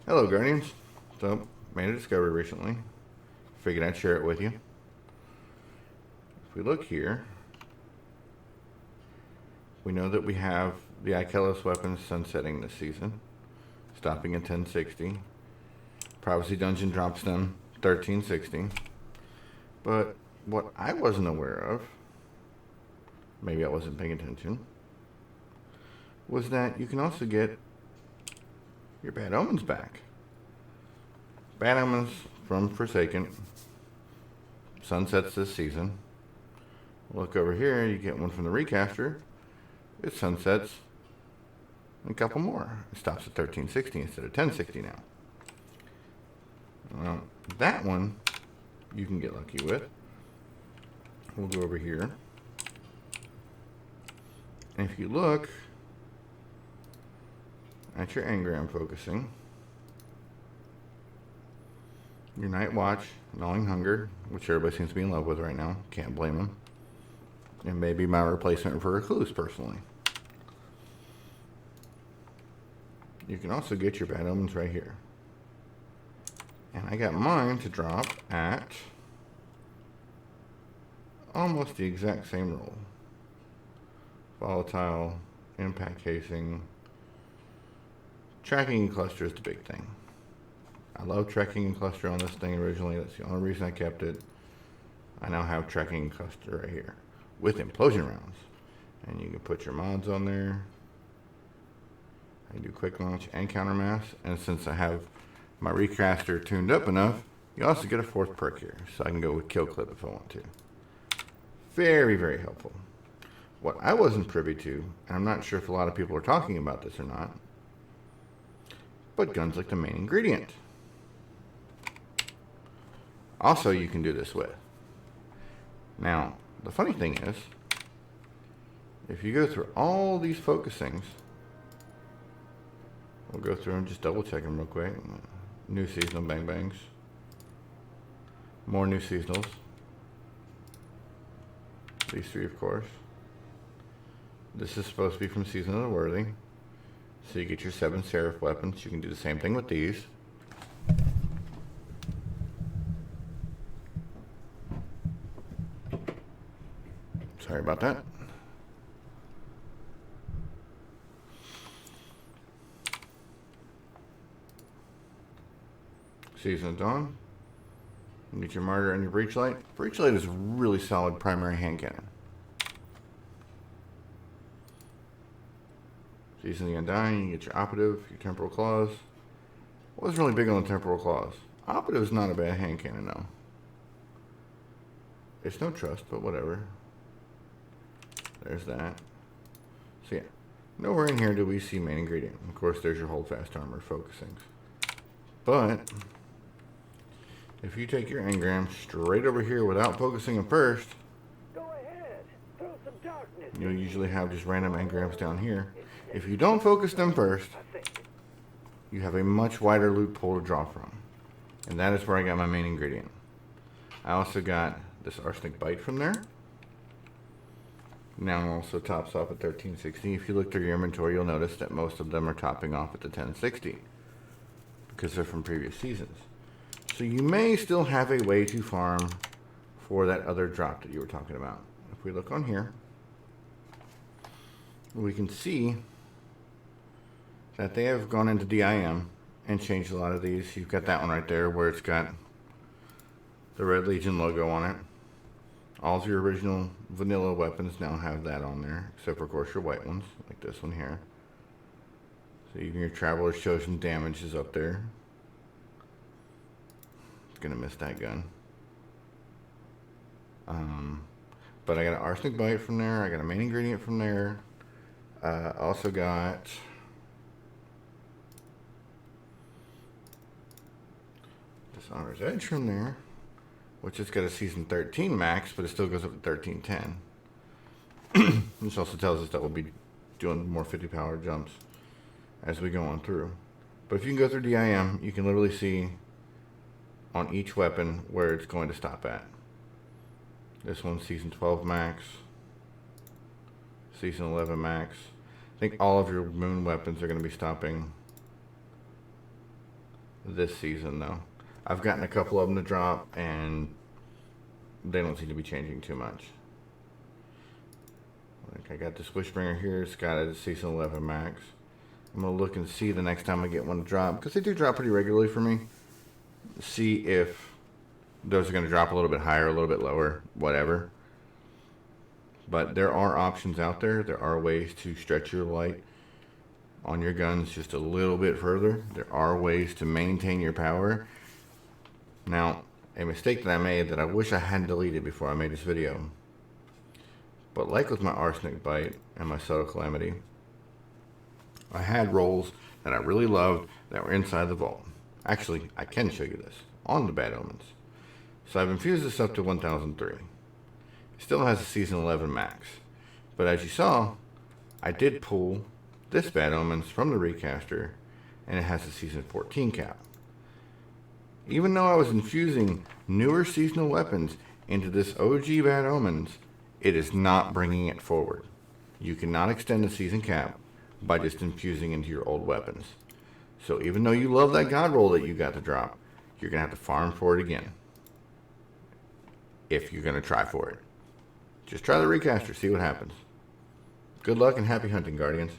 Hello, Guardians. So, made a discovery recently. Figured I'd share it with you. If we look here, we know that we have the Ikelos weapons sunsetting this season, stopping at 1060. Privacy Dungeon drops them 1360. But what I wasn't aware of, maybe I wasn't paying attention, was that you can also get your Bad Omens back. Bad Omens from Forsaken sunsets this season. Look over here, you get one from the recaster. It sunsets a couple more. It stops at 1360 instead of 1060 now. Well, that one you can get lucky with. We'll go over here. And if you look at your engram focusing, your Night Watch, Gnawing Hunger, which everybody seems to be in love with right now. Can't blame them. And maybe my replacement for Recluse, personally. You can also get your Bad Omens right here. And I got mine to drop at almost the exact same roll. Volatile, impact casing. Tracking and cluster is the big thing. I love tracking and cluster on this thing originally. That's the only reason I kept it. I now have tracking and cluster right here with implosion rounds. And you can put your mods on there. I can do quick launch and counter mass. And since I have my recaster tuned up enough, you also get a fourth perk here. So I can go with kill clip if I want to. Very, very helpful. What I wasn't privy to, and I'm not sure if a lot of people are talking about this or not, but guns like the main ingredient. Also, you can do this with. Now, the funny thing is, if you go through all these focusings, we'll go through and just double check them real quick. New seasonal bang bangs. More new seasonals. These three, of course. This is supposed to be from Season of the Worthy. So you get your 7 Seraph weapons. You can do the same thing with these. Sorry about that. Season of Dawn. You get your Martyr and your Breachlight. Breachlight is a really solid primary hand cannon. Season of the Undying, you get your Operative, your Temporal Claws. I was really big on the Temporal Claws. Operative is not a bad hand cannon, though. It's no trust, but whatever. There's that. So yeah, nowhere in here do we see main ingredient. Of course, there's your Holdfast Armor focusings. But if you take your engram straight over here without focusing them first, Go ahead. Throw some darkness. you'll usually have just random engrams down here. If you don't focus them first, you have a much wider loot pool to draw from. And that is where I got my main ingredient. I also got this Arsenic Bite from there. Now also tops off at 1360. If you look through your inventory, you'll notice that most of them are topping off at the 1060 because they're from previous seasons. So you may still have a way to farm for that other drop that you were talking about. If we look on here, we can see that they have gone into DIM and changed a lot of these. You've got that one right there where it's got the Red Legion logo on it. All of your original vanilla weapons now have that on there, except for, of course, your white ones, like this one here. So even your Traveler's Chosen damage is up there. Gonna miss that gun. But I got an Arsenic Bite from there. I got a main ingredient from there. Also got Dishonor's Edge from there, which has got a Season 13 max, but it still goes up to 1310. This also tells us that we'll be doing more 50 power jumps as we go on through. But if you can go through DIM, you can literally see on each weapon where it's going to stop at. This one's Season 12 max, Season 11 max. I think all of your moon weapons are going to be stopping this season, though. I've gotten a couple of them to drop, and they don't seem to be changing too much. Like, I got this Wishbringer here. It's got a Season 11 Max. I'm going to look and see the next time I get one to drop, because they do drop pretty regularly for me. See if those are going to drop a little bit higher, a little bit lower, whatever. But there are options out there. There are ways to stretch your light on your guns just a little bit further. There are ways to maintain your power. Now, a mistake that I made that I wish I hadn't deleted before I made this video. But like with my Arsenic Bite and my Subtle Calamity, I had rolls that I really loved that were inside the vault. Actually, I can show you this on the Bad Omens. So I've infused this up to 1003. It still has a Season 11 Max. But as you saw, I did pull this Bad Omens from the Recaster, and it has a Season 14 cap. Even though I was infusing newer seasonal weapons into this OG Bad Omens, it is not bringing it forward. You cannot extend the season cap by just infusing into your old weapons. So even though you love that God roll that you got to drop, you're going to have to farm for it again. If you're going to try for it. Just try the Recaster, see what happens. Good luck and happy hunting, Guardians.